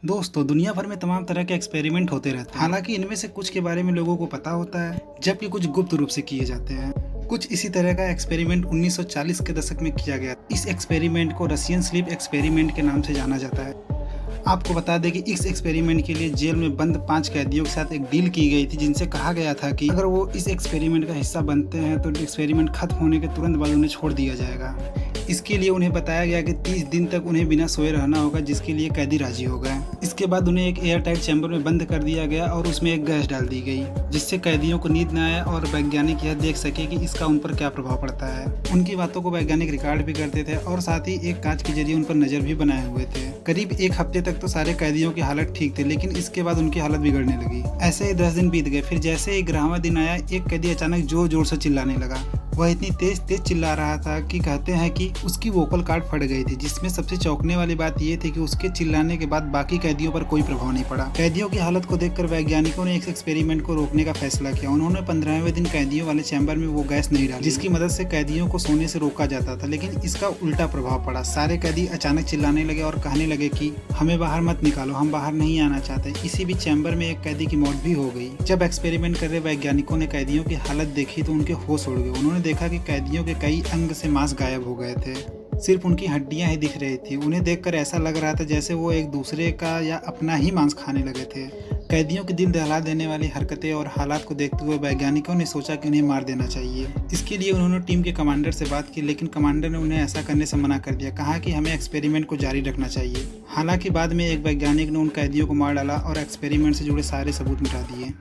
दोस्तों, दुनिया भर में तमाम तरह के एक्सपेरिमेंट होते रहते हैं। हालांकि इनमें से कुछ के बारे में लोगों को पता होता है, जबकि कुछ गुप्त रूप से किए जाते हैं। कुछ इसी तरह का एक्सपेरिमेंट 1940 के दशक में किया गया। इस एक्सपेरिमेंट को रशियन स्लीप एक्सपेरिमेंट के नाम से जाना जाता है। आपको बता दें कि इस एक्सपेरिमेंट के लिए जेल में बंद 5 कैदियों के साथ एक डील की गई थी, जिनसे कहा गया था कि अगर वो इस एक्सपेरिमेंट का हिस्सा बनते हैं तो एक्सपेरिमेंट खत्म होने के तुरंत बाद उन्हें छोड़ दिया जाएगा। इसके लिए उन्हें बताया गया कि 30 दिन तक उन्हें बिना सोए रहना होगा, जिसके लिए कैदी राजी हो गए। इसके बाद उन्हें एक एयर टाइट चैम्बर में बंद कर दिया गया और उसमें एक गैस डाल दी गई, जिससे कैदियों को नींद न आए और वैज्ञानिक यह देख सके कि इसका उन पर क्या प्रभाव पड़ता है। उनकी बातों को वैज्ञानिक रिकॉर्ड भी करते थे और साथ ही एक कांच के जरिए उन पर नजर भी बनाए हुए थे। करीब एक हफ्ते तक तो सारे कैदियों की हालत ठीक थी, लेकिन इसके बाद उनकी हालत बिगड़ने लगी। ऐसे ही 10 दिन बीत गए। फिर जैसे ही 11वां दिन आया, एक कैदी अचानक जोर जोर से चिल्लाने लगा। वह इतनी तेज तेज चिल्ला रहा था कि कहते हैं कि उसकी वोकल कार्ड फट गई थी, जिसमें सबसे चौंकने वाली बात यह थी कि उसके चिल्लाने के बाद बाकी कैदियों पर कोई प्रभाव नहीं पड़ा। कैदियों की हालत को देखकर वैज्ञानिकों ने इस एक्सपेरिमेंट को रोकने का फैसला किया। उन्होंने 15वें दिन कैदियों वाले चैम्बर में वो गैस नहीं डाली, जिसकी मदद से कैदियों को सोने से रोका जाता था। लेकिन इसका उल्टा प्रभाव पड़ा। सारे कैदी अचानक चिल्लाने लगे और कहने लगे कि हमें बाहर मत निकालो, हम बाहर नहीं आना चाहते। इसी बीच चैम्बर में एक कैदी की मौत भी हो गई। जब एक्सपेरिमेंट कर रहे वैज्ञानिकों ने कैदियों की हालत देखी तो उनके होश उड़ गए। उन्होंने देखा कि कैदियों के कई अंग से मांस गायब हो गए थे, सिर्फ उनकी हड्डियां ही दिख रही थी। उन्हें देखकर ऐसा लग रहा था जैसे वो एक दूसरे का या अपना ही मांस खाने लगे थे। कैदियों की दिल दहला देने वाली हरकतें और हालात को देखते हुए वैज्ञानिकों ने सोचा कि उन्हें मार देना चाहिए। इसके लिए उन्होंने टीम के कमांडर से बात की, लेकिन कमांडर ने उन्हें ऐसा करने से मना कर दिया। कहा कि हमें एक्सपेरिमेंट को जारी रखना चाहिए। हालांकि बाद में एक वैज्ञानिक ने उन कैदियों को मार डाला और एक्सपेरिमेंट से जुड़े सारे सबूत मिटा दिए।